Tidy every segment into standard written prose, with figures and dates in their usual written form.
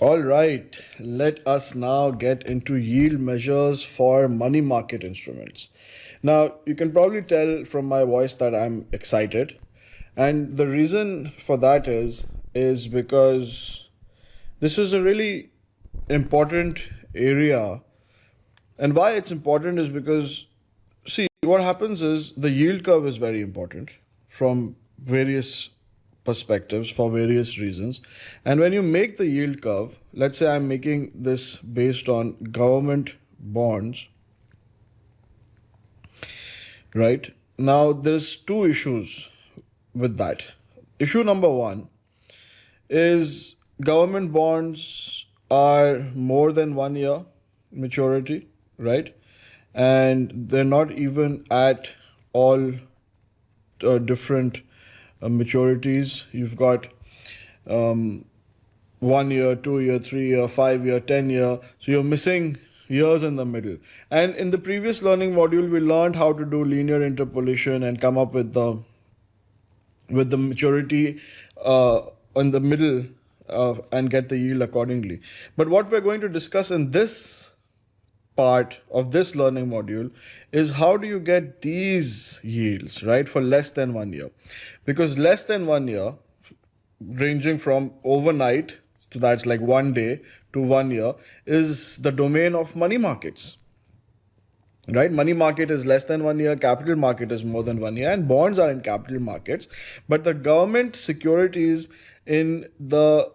All right, let us now get into yield measures for money market instruments. Now, you can probably tell from my voice that I'm excited. And the reason for that is because this is a really important area. And why it's important is because, see, what happens is the yield curve is very important from various perspectives for various reasons. And when you make the yield curve, let's say I'm making this based on government bonds, right? Now, there's two issues with that. Issue number one is government bonds are more than 1 year maturity, right? And they're not even at all different maturities. You've got 1 year, 2 year, 3 year, 5 year, 10 year. So you're missing years in the middle. And in the previous learning module, we learned how to do linear interpolation and come up with the maturity in the middle and get the yield accordingly. But what we're going to discuss in this part of this learning module is how do you get these yields, right, for less than 1 year? Because less than 1 year, ranging from overnight, so that's like 1 day, to 1 year, is the domain of money markets. Right, money market is less than 1 year, capital market is more than 1 year, and bonds are in capital markets. But the government securities in the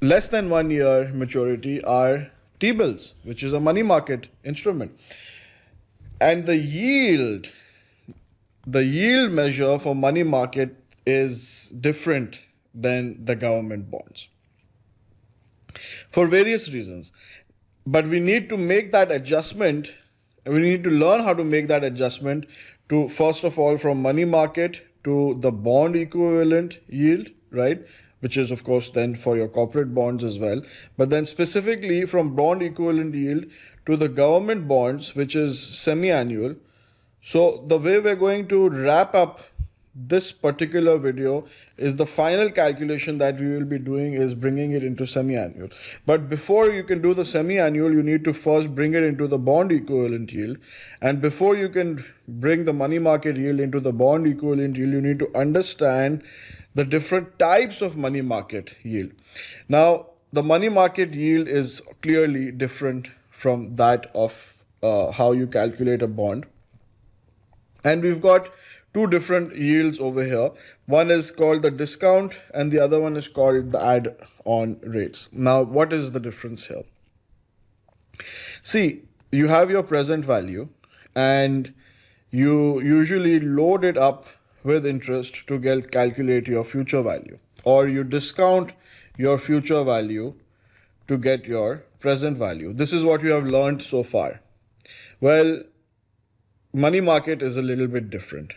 less than 1 year maturity are T-bills, which is a money market instrument. And the yield measure for money market is different than the government bonds for various reasons. But we need to make that adjustment. We need to learn how to make that adjustment to, first of all, from money market to the bond equivalent yield, right? Which is, of course, then for your corporate bonds as well. But then specifically from bond equivalent yield to the government bonds, which is semi-annual. So the way we're going to wrap up this particular video is the final calculation that we will be doing is bringing it into semi-annual. But before you can do the semi-annual, you need to first bring it into the bond equivalent yield. And before you can bring the money market yield into the bond equivalent yield, you need to understand the different types of money market yield. Now, the money market yield is clearly different from that of how you calculate a bond. And we've got two different yields over here. One is called the discount and the other one is called the add-on rates. Now, what is the difference here? See, you have your present value and you usually load it up with interest to calculate your future value, or you discount your future value to get your present value. This is what you have learned so far. Well, money market is a little bit different.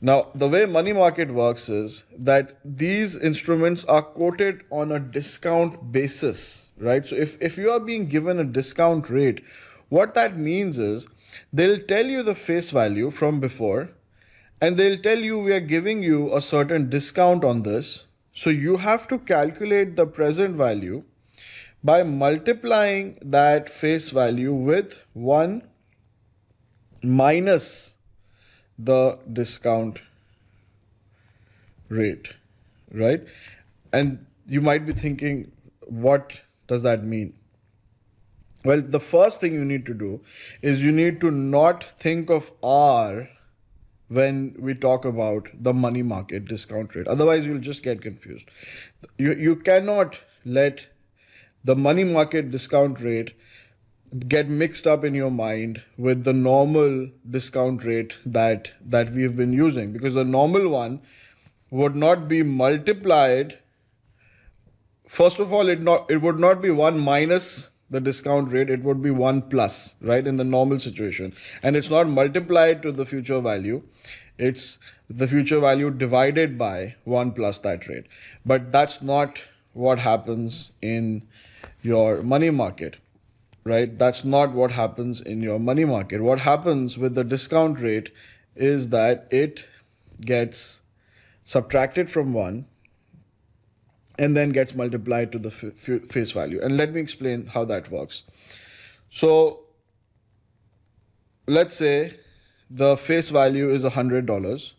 Now, the way money market works is that these instruments are quoted on a discount basis, right? So if you are being given a discount rate, what that means is they'll tell you the face value from before, and they'll tell you we are giving you a certain discount on this. So you have to calculate the present value by multiplying that face value with 1 minus the discount rate, right? And you might be thinking, what does that mean? Well, the first thing you need to do is you need to not think of R when we talk about the money market discount rate. Otherwise, you'll just get confused. You cannot let the money market discount rate get mixed up in your mind with the normal discount rate that we've been using, because the normal one would not be multiplied. First of all, it would not be 1 minus the discount rate, it would be 1 plus, right, in the normal situation. And it's not multiplied to the future value, it's the future value divided by 1 plus that rate. But that's not what happens in your money market, right? That's not what happens in your money market. What happens with the discount rate is that it gets subtracted from 1 and then gets multiplied to the face value. And let me explain how that works. So let's say the face value is $100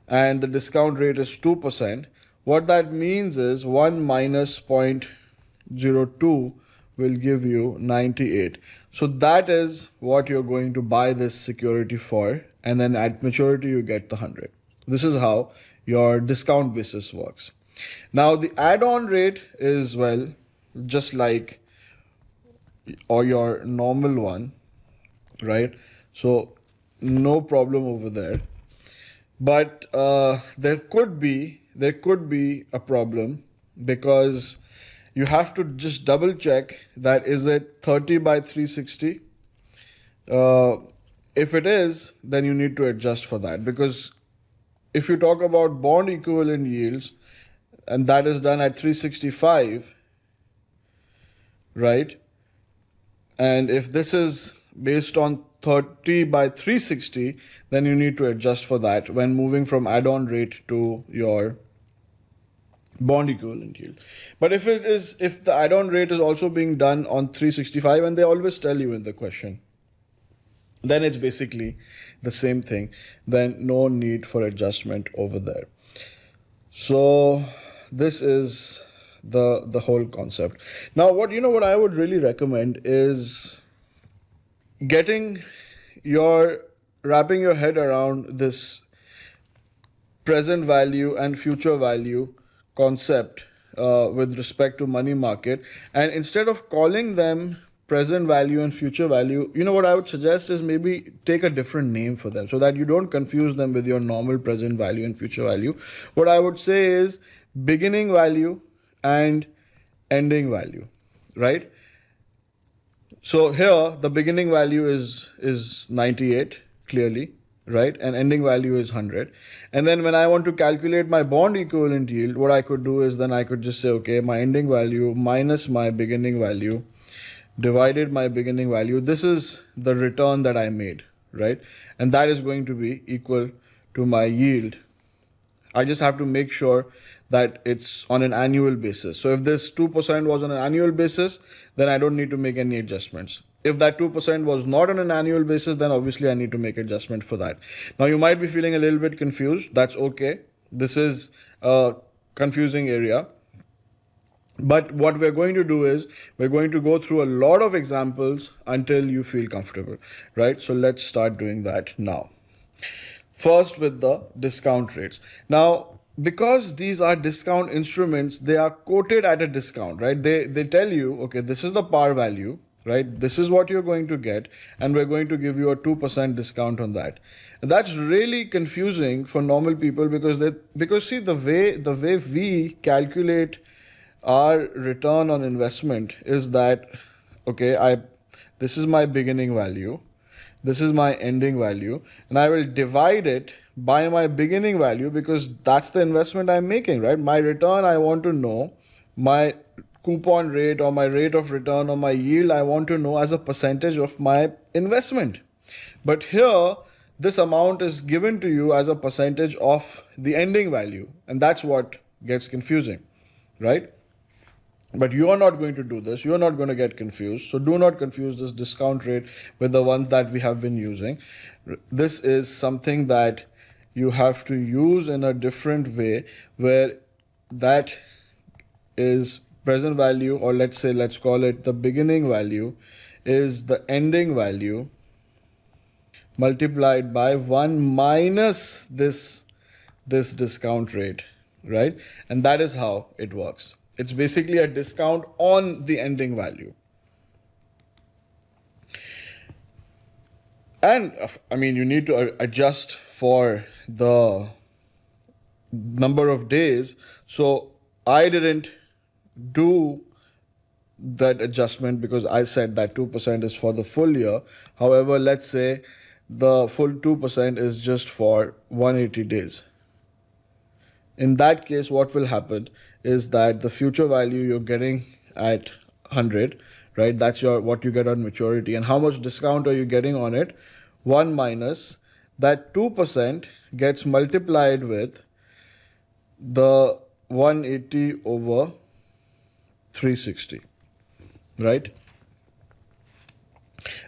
and the discount rate is 2%. What that means is 1 minus 0.02 will give you 98. So that is what you're going to buy this security for, and then at maturity you get the 100. This is how your discount basis works. Now the add-on rate is, well, just like or your normal one, right? So no problem over there. But there could be a problem, because you have to just double check that is it 30 by 360. If it is, then you need to adjust for that, because if you talk about bond equivalent yields, and that is done at 365, right? And if this is based on 30 by 360, then you need to adjust for that when moving from add-on rate to your bond equivalent yield. But if the add-on rate is also being done on 365, and they always tell you in the question, then it's basically the same thing. Then no need for adjustment over there. So this is the whole concept. Now what I would really recommend is wrapping your head around this present value and future value concept with respect to money market. And instead of calling them present value and future value, what I would suggest is maybe take a different name for them so that you don't confuse them with your normal present value and future value. What I would say is beginning value and ending value, right? So here the beginning value is 98 clearly, right? And ending value is 100. And then when I want to calculate my bond equivalent yield, what I could do is then I could just say, okay, my ending value minus my beginning value divided my beginning value. This is the return that I made, right? And that is going to be equal to my yield. I just have to make sure that it's on an annual basis. So if this 2% was on an annual basis, then I don't need to make any adjustments. If that 2% was not on an annual basis, then obviously I need to make adjustment for that. Now you might be feeling a little bit confused. That's okay. This is a confusing area. But what we're going to do is we're going to go through a lot of examples until you feel comfortable, right? So let's start doing that now. First with the discount rates. Now, because these are discount instruments, they are quoted at a discount, right? They tell you, okay, this is the par value, right? This is what you're going to get, and we're going to give you a 2% discount on that. And that's really confusing for normal people, because see, the way we calculate our return on investment is that, okay, this is my beginning value, this is my ending value, and I will divide it by my beginning value, because that's the investment I'm making, right? My return, I want to know my coupon rate or my rate of return or my yield, I want to know as a percentage of my investment. But here, this amount is given to you as a percentage of the ending value, and that's what gets confusing, right? But you are not going to do this. You are not going to get confused. So do not confuse this discount rate with the ones that we have been using. This is something that you have to use in a different way, where that is present value, or let's call it the beginning value, is the ending value multiplied by 1 minus this discount rate, right? And that is how it works. It's basically a discount on the ending value. And I mean, you need to adjust for the number of days. So I didn't do that adjustment because I said that 2% is for the full year. However, let's say the full 2% is just for 180 days. In that case, what will happen is that the future value you're getting at 100, right? That's what you get on maturity. And how much discount are you getting on it? 1 minus that 2% gets multiplied with the 180 over 360, right?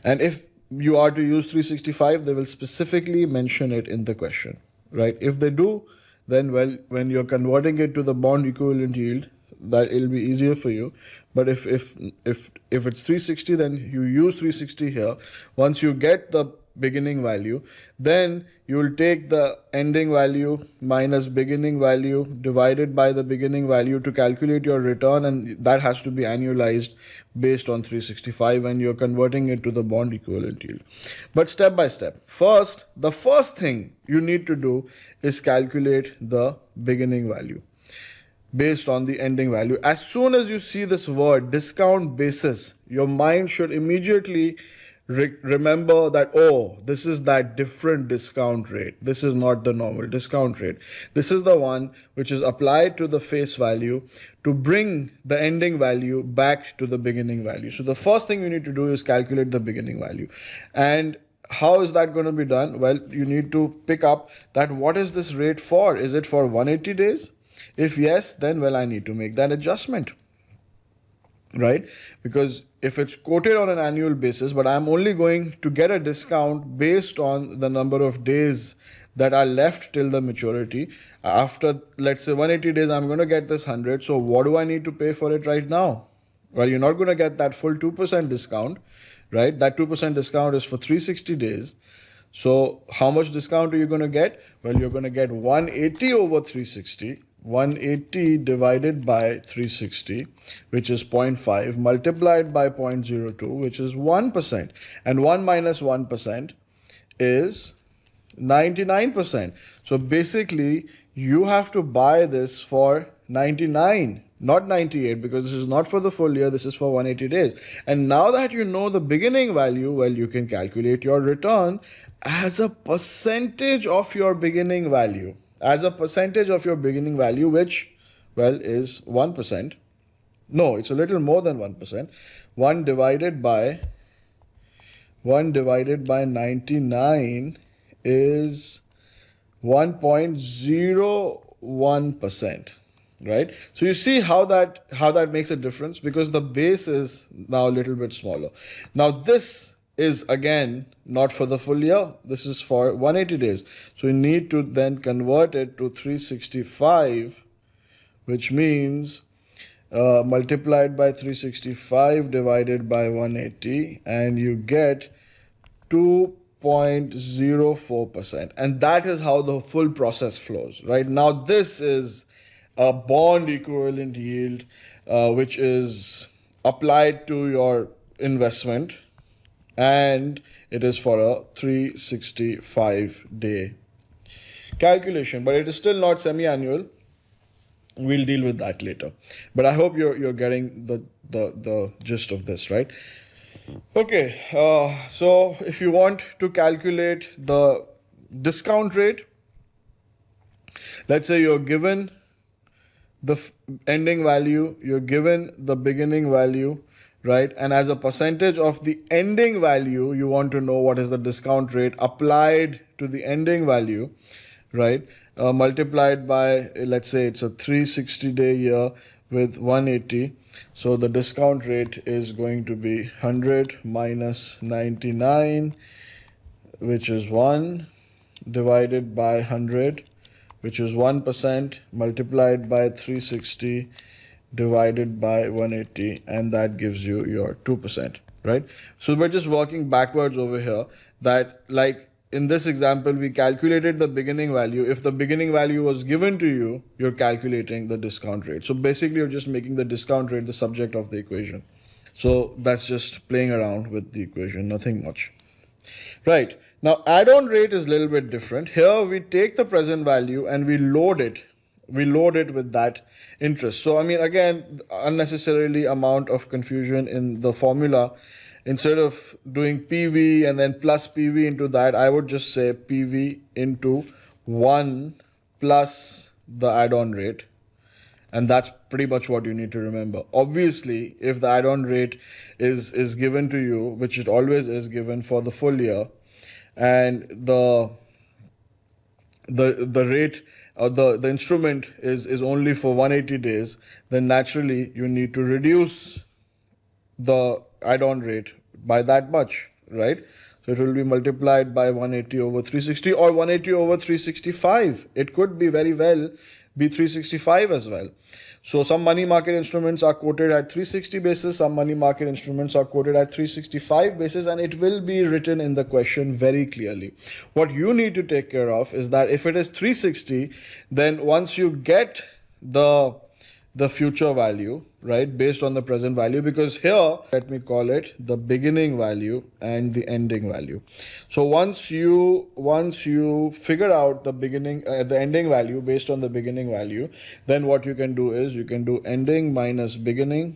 And if you are to use 365, they will specifically mention it in the question, right? If they do, then well, when you're converting it to the bond equivalent yield, that it'll be easier for you. But if it's 360, then you use 360 here. Once you get the beginning value, then you will take the ending value minus beginning value divided by the beginning value to calculate your return, and that has to be annualized based on 365 when you're converting it to the bond equivalent yield. But step by step, the first thing you need to do is calculate the beginning value based on the ending value. As soon as you see this word discount basis, your mind should immediately remember that, oh, this is that different discount rate. This is not the normal discount rate. This is the one which is applied to the face value to bring the ending value back to the beginning value. So the first thing you need to do is calculate the beginning value. And how is that going to be done? Well, you need to pick up that what is this rate for? Is it for 180 days? If yes, then well, I need to make that adjustment, right? Because if it's quoted on an annual basis, but I'm only going to get a discount based on the number of days that are left till the maturity. After, let's say 180 days, I'm going to get this 100. So what do I need to pay for it right now? Well, you're not going to get that full 2% discount, right? That 2% discount is for 360 days. So how much discount are you going to get? Well, you're going to get 180 over 360. 180 divided by 360, which is 0.5, multiplied by 0.02, which is 1%. And 1 minus 1% is 99%. So basically, you have to buy this for 99, not 98, because this is not for the full year, this is for 180 days. And now that you know the beginning value, well, you can calculate your return as a percentage of your beginning value. As a percentage of your beginning value, which, well, is 1%. No, it's a little more than 1%. 1 divided by 99 is 1.01%, right? So you see how that makes a difference, because the base is now a little bit smaller. Now this is again not for the full year, this is for 180 days. So you need to then convert it to 365, which means multiplied by 365 divided by 180, and you get 2.04%. And that is how the full process flows, right? Now this is a bond equivalent yield which is applied to your investment, and it is for a 365-day calculation, but it is still not semi-annual. We'll deal with that later. But I hope you're getting the gist of this, right? Okay, so if you want to calculate the discount rate, let's say you're given the ending value, you're given the beginning value, right? And as a percentage of the ending value, you want to know what is the discount rate applied to the ending value, right? Multiplied by, let's say it's a 360-day year with 180. So the discount rate is going to be 100 minus 99, which is 1, divided by 100, which is 1%, multiplied by 360 divided by 180, and that gives you your 2%, right? So we're just working backwards over here, that like in this example, we calculated the beginning value. If the beginning value was given to you, you're calculating the discount rate. So basically, you're just making the discount rate the subject of the equation. So that's just playing around with the equation, nothing much. Right, now add-on rate is a little bit different. Here we take the present value and we load it with that interest. So I mean, again, unnecessarily amount of confusion in the formula. Instead of doing PV and then plus PV into that, I would just say PV into 1 plus the add-on rate. And that's pretty much what you need to remember. Obviously, if the add-on rate is given to you, which it always is given for the full year, and the the rate or the instrument is only for 180 days, then naturally you need to reduce the add-on rate by that much, right? So it will be multiplied by 180 over 360 or 180 over 365. It could be very well be 365 as well. So some money market instruments are quoted at 360 basis, some money market instruments are quoted at 365 basis, and it will be written in the question very clearly. What you need to take care of is that if it is 360, then once you get the future value, right, based on the present value, because here let me call it the beginning value and the ending value. So once you figure out the ending value based on the beginning value, then what you can do is you can do ending minus beginning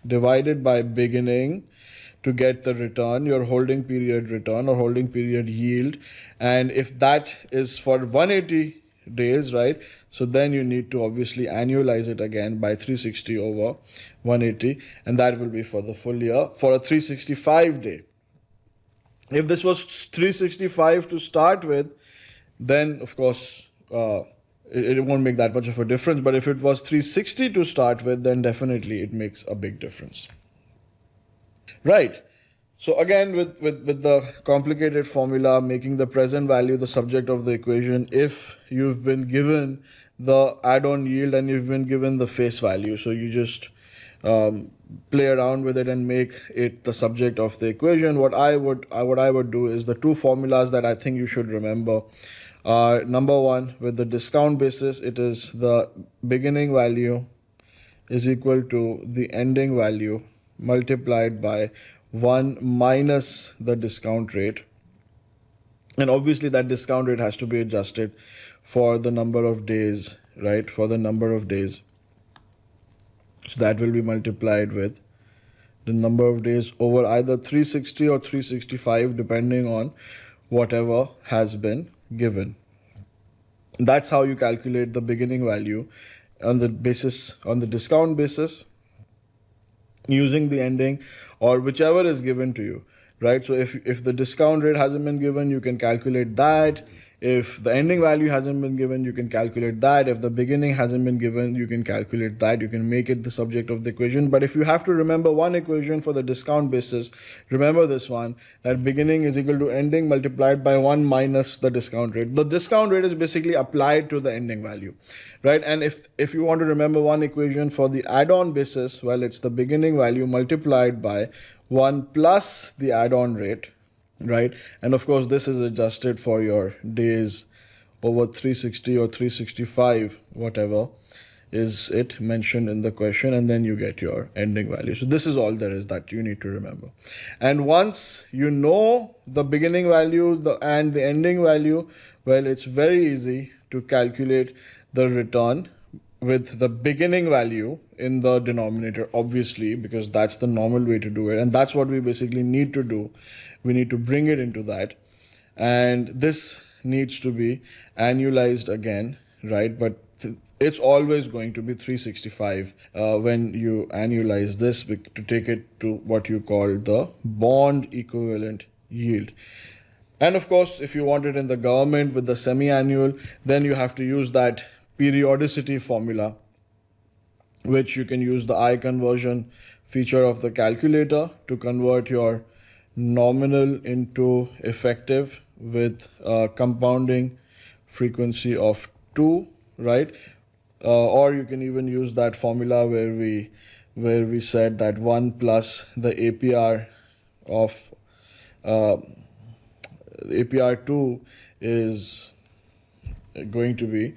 divided by beginning to get the return, your holding period return or holding period yield. And if that is for 180 days, right, so then you need to obviously annualize it again by 360 over 180, and that will be for the full year for a 365 day. If this was 365 to start with, then of course it won't make that much of a difference. But if it was 360 to start with, then definitely it makes a big difference. Right. So again, with the complicated formula, making the present value the subject of the equation, if you've been given the add-on yield and you've been given the face value, so you just play around with it and make it the subject of the equation. What I would do is the two formulas that I think you should remember are: number one, with the discount basis, it is the beginning value is equal to the ending value multiplied by 1 minus the discount rate. And obviously that discount rate has to be adjusted for the number of days, right? For the number of days. So that will be multiplied with the number of days over either 360 or 365, depending on whatever has been given. That's how you calculate the beginning value on the discount basis, using the ending or whichever is given to you, right? So if the discount rate hasn't been given, you can calculate that. If the ending value hasn't been given, you can calculate that. If the beginning hasn't been given, you can calculate that. You can make it the subject of the equation. But if you have to remember one equation for the discount basis, remember this one, that beginning is equal to ending multiplied by 1 minus the discount rate. The discount rate is basically applied to the ending value, right? And if you want to remember one equation for the add-on basis, well, it's the beginning value multiplied by 1 plus the add-on rate, right? And of course this is adjusted for your days over 360 or 365, whatever is it mentioned in the question, and then you get your ending value. So this is all there is that you need to remember. And once you know the beginning value and the ending value, well, it's very easy to calculate the return with the beginning value in the denominator, obviously, because that's the normal way to do it. And that's what we basically need to do. We need to bring it into that. And this needs to be annualized again, right? But it's always going to be 365 when you annualize this to take it to what you call the bond equivalent yield. And of course, if you want it in the government with the semi-annual, then you have to use that periodicity formula, which you can use the I conversion feature of the calculator to convert your nominal into effective with a compounding frequency of 2, right? Or you can even use that formula where we said that 1 plus the APR of APR 2 is going to be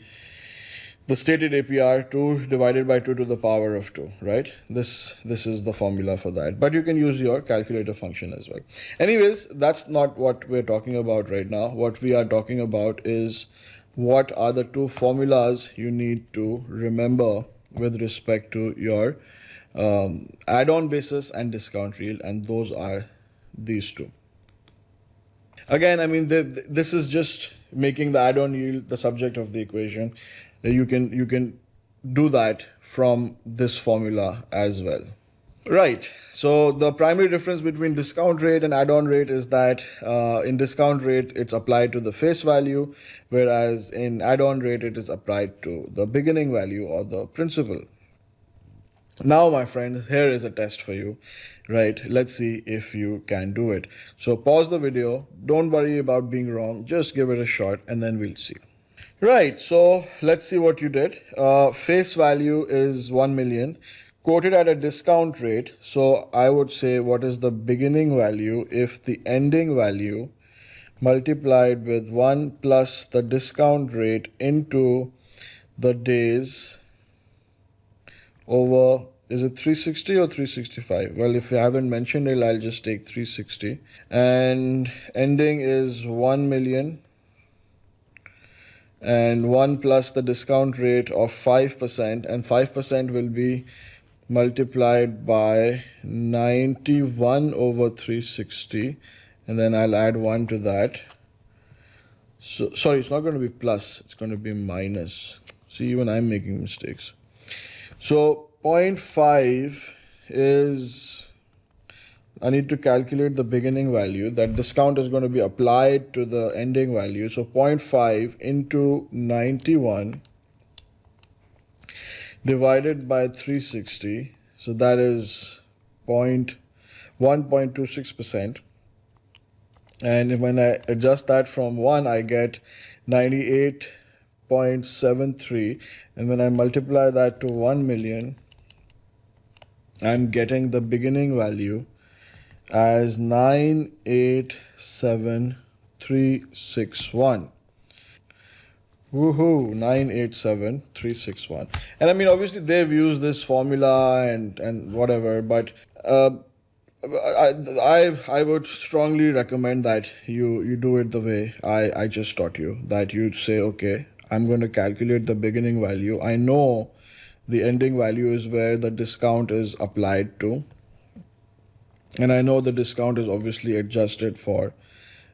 the stated APR 2 divided by 2 to the power of 2, right? This is the formula for that. But you can use your calculator function as well. Anyways, that's not what we're talking about right now. What we are talking about is what are the two formulas you need to remember with respect to your add-on basis and discount yield, and those are these two. Again, I mean, this is just making the add-on yield the subject of the equation. You can do that from this formula as well. Right. So the primary difference between discount rate and add-on rate is that in discount rate it's applied to the face value, whereas in add-on rate it is applied to the beginning value or the principal. Now, my friends, here is a test for you, right? Let's see if you can do it. So pause the video. Don't worry about being wrong. Just give it a shot and then we'll see. Right, so let's see what you did. Face value is 1 million, quoted at a discount rate. So I would say, what is the beginning value if the ending value multiplied with 1 plus the discount rate into the days over, is it 360 or 365? Well, if you haven't mentioned it, I'll just take 360. And ending is 1 million and 1 plus the discount rate of 5%, and 5% will be multiplied by 91 over 360, and then I'll add 1 to that. So sorry, it's not going to be plus, it's going to be minus. See, even I'm making mistakes. So 0.5 is, I need to calculate the beginning value. That discount is going to be applied to the ending value. So 0.5 into 91 divided by 360. So that is 1.26%. And when I adjust that from 1, I get 98.73. And when I multiply that to 1 million, I'm getting the beginning value as 987361. Woohoo, 987361. And I mean, obviously they've used this formula and whatever, but I would strongly recommend that you do it the way I just taught you, that you say, okay, I'm going to calculate the beginning value. I know the ending value is where the discount is applied to. And I know the discount is obviously adjusted for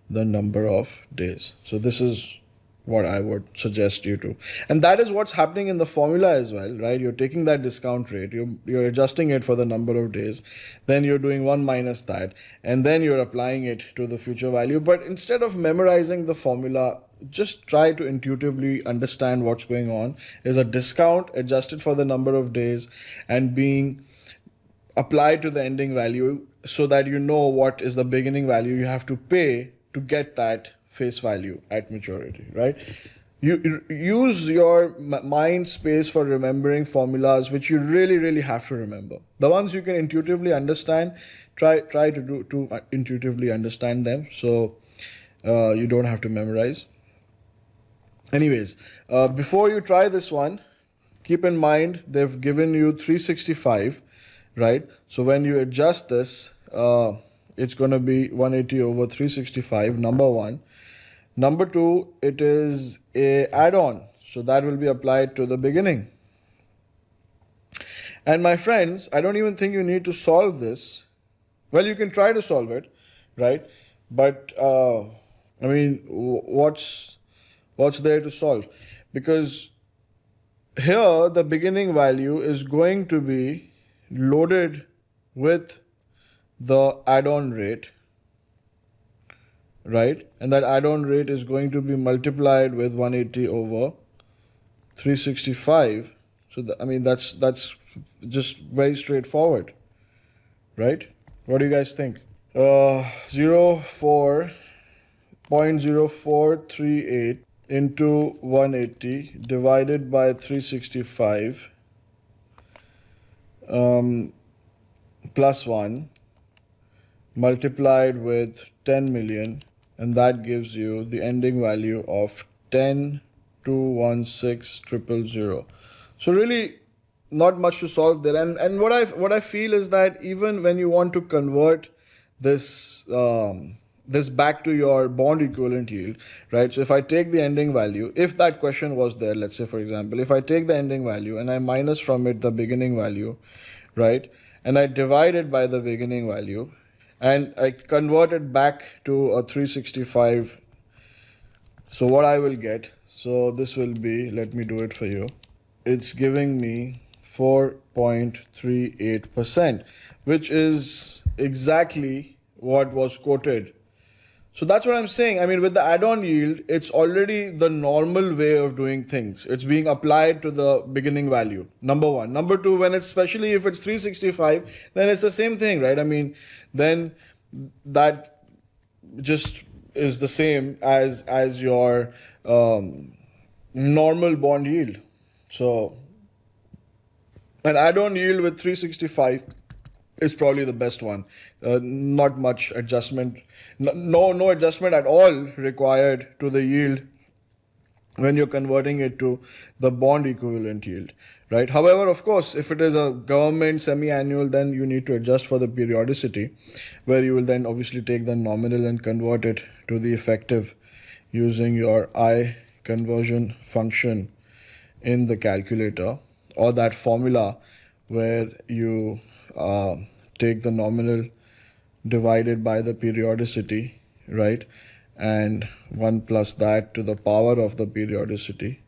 the number of days. So this is what I would suggest you to. And that is what's happening in the formula as well, right? You're taking that discount rate, you're adjusting it for the number of days, then you're doing 1 minus that, and then you're applying it to the future value. But instead of memorizing the formula, just try to intuitively understand what's going on. Is a discount adjusted for the number of days and being applied to the ending value, so that you know what is the beginning value you have to pay to get that face value at maturity, right? You use your mind space for remembering formulas which you really have to remember. The ones you can intuitively understand, try to intuitively understand them, so you don't have to memorize. Anyways, before you try this one, keep in mind they've given you 365, right? So when you adjust this, it's going to be 180 over 365, number one. Number two, it is a add-on, so that will be applied to the beginning. And my friends, I don't even think you need to solve this. Well, you can try to solve it, right? But I mean, what's there to solve? Because here the beginning value is going to be loaded with the add-on rate, right? And that add-on rate is going to be multiplied with 180 over 365. So I mean, that's just very straightforward, right? What do you guys think? 0.0438 into 180 divided by 365 plus 1 multiplied with 10 million, and that gives you the ending value of 10,216,000. So really not much to solve there. And what I feel is that even when you want to convert this this back to your bond equivalent yield, right? So if I take the ending value, if that question was there, let's say for example, if I take the ending value and I minus from it the beginning value, right? And I divide it by the beginning value, and I convert it back to a 365. So what I will get, so this will be, let me do it for you. It's giving me 4.38%, which is exactly what was quoted. So that's what I'm saying. I mean, with the add-on yield, it's already the normal way of doing things. It's being applied to the beginning value, number one. Number two, when it's, especially if it's 365, then it's the same thing, right? I mean, then that just is the same as your normal bond yield. So an add-on yield with 365 is probably the best one. Not much adjustment, no adjustment at all required to the yield when you're converting it to the bond equivalent yield, right? However, of course, if it is a government semi-annual, then you need to adjust for the periodicity, where you will then obviously take the nominal and convert it to the effective using your I conversion function in the calculator, or that formula where you take the nominal divided by the periodicity, right? And 1 plus that to the power of the periodicity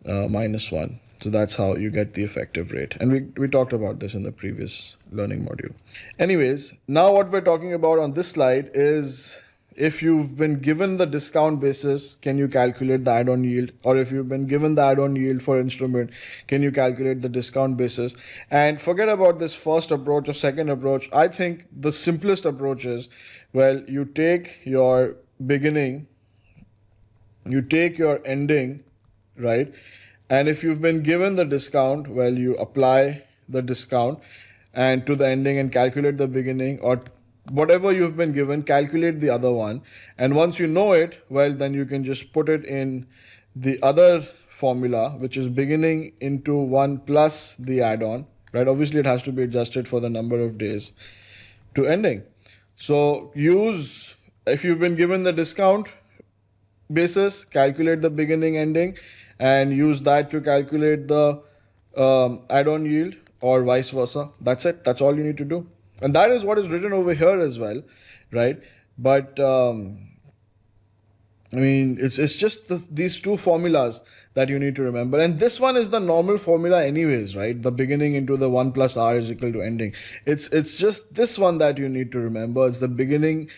minus 1. So that's how you get the effective rate. And we talked about this in the previous learning module. Anyways, now what we're talking about on this slide is, if you've been given the discount basis, can you calculate the add-on yield? Or if you've been given the add-on yield for instrument, can you calculate the discount basis? And forget about this first approach or second approach. I think the simplest approach is, well, you take your beginning, you take your ending, right? And if you've been given the discount, well, you apply the discount and to the ending and calculate the beginning, or whatever you've been given, calculate the other one. And once you know it, well, then you can just put it in the other formula, which is beginning into 1 plus the add-on, right? Obviously, it has to be adjusted for the number of days to ending. So use, if you've been given the discount basis, calculate the beginning ending and use that to calculate the add-on yield, or vice versa. That's it. That's all you need to do. And that is what is written over here as well, right? But I mean, it's just these two formulas that you need to remember. And this one is the normal formula anyways, right? The beginning into the 1 plus r is equal to ending. It's just this one that you need to remember. It's the beginning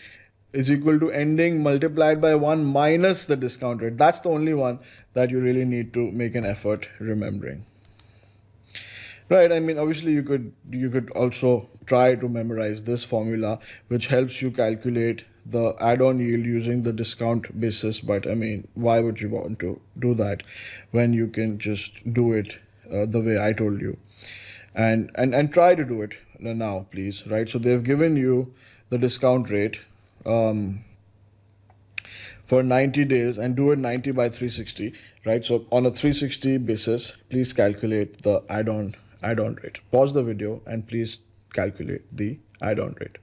is equal to ending multiplied by 1 minus the discount rate. That's the only one that you really need to make an effort remembering. Right, I mean, obviously you could also try to memorize this formula, which helps you calculate the add-on yield using the discount basis. But I mean, why would you want to do that when you can just do it the way I told you? And try to do it now, please, right? So they've given you the discount rate for 90 days, and do it 90 by 360, right? So on a 360 basis, please calculate the add-on rate. Pause the video and please calculate the add-on rate.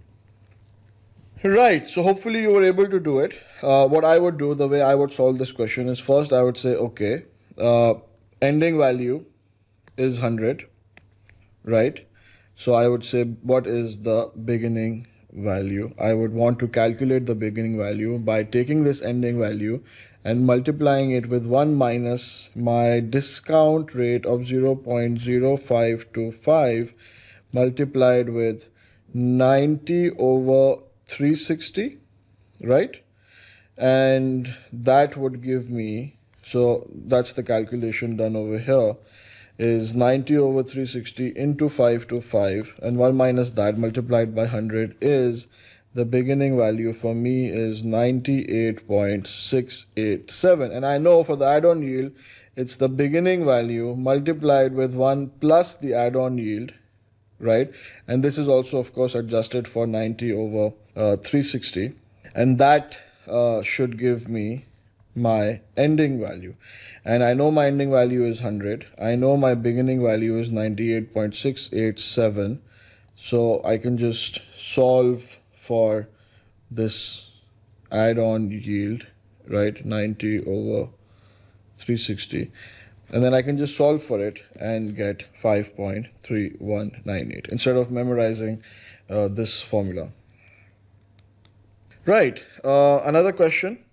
Right, so hopefully you were able to do it. What I would do, the way I would solve this question is, first I would say, okay, ending value is 100, right? So I would say, what is the beginning value? I would want to calculate the beginning value by taking this ending value and multiplying it with 1 minus my discount rate of 0.0525 multiplied with 90 over 360, right? And that would give me, so that's the calculation done over here, is 90 over 360 into 525, and 1 minus that multiplied by 100 is, the beginning value for me is 98.687. And I know for the add-on yield, it's the beginning value multiplied with 1 plus the add-on yield, right? And this is also, of course, adjusted for 90 over 360. And that should give me my ending value. And I know my ending value is 100. I know my beginning value is 98.687. So I can just solve for this add-on yield, right? 90 over 360. And then I can just solve for it and get 5.3198 instead of memorizing this formula. Right, another question.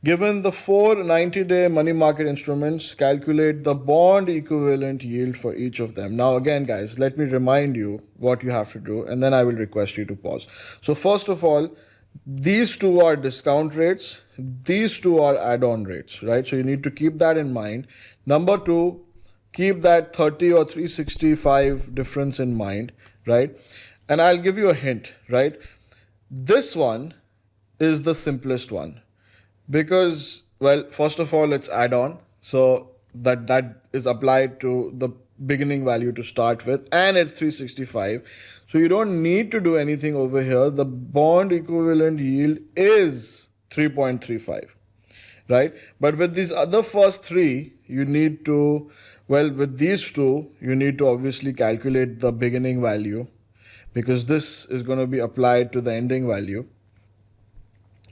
Given the 4 90-day money market instruments, calculate the bond equivalent yield for each of them. Now, again, guys, let me remind you what you have to do, and then I will request you to pause. So, first of all, these two are discount rates, these two are add-on rates, right? So, you need to keep that in mind. Number two, keep that 30 or 365 difference in mind, right? And I'll give you a hint, right? This one is the simplest one because, well, first of all, it's add-on, so that is applied to the beginning value to start with, and it's 365, so you don't need to do anything over here. The bond equivalent yield is 3.35, right? But with these other first three, you need to, well, with these two, you need to obviously calculate the beginning value because this is going to be applied to the ending value,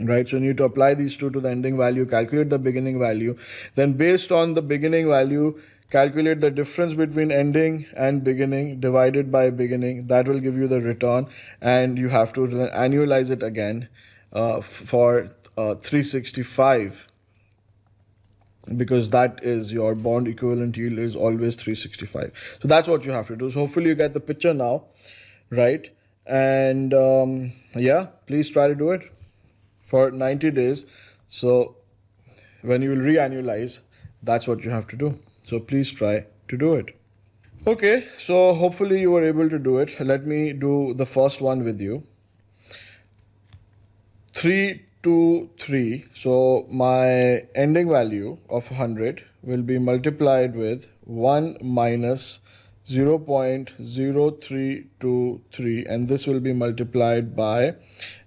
right? So you need to apply these two to the ending value, calculate the beginning value, then based on the beginning value, calculate the difference between ending and beginning divided by beginning. That will give you the return, and you have to annualize it again for 365, because that is your bond equivalent yield is always 365. So that's what you have to do. So hopefully you get the picture now, right? And yeah, please try to do it for 90 days. So when you will reannualize, that's what you have to do. So please try to do it. Okay, so hopefully you were able to do it. Let me do the first one with you. 3 2 3. So my ending value of 100 will be multiplied with 1 minus 0.0323, and this will be multiplied by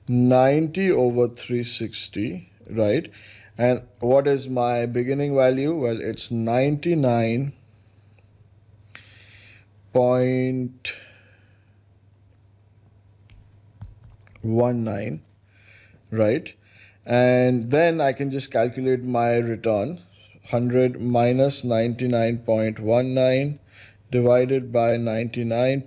90 over 360, right? And what is my beginning value? Well, it's 99.19, right? And then I can just calculate my return. 100 minus 99.19 divided by 99.19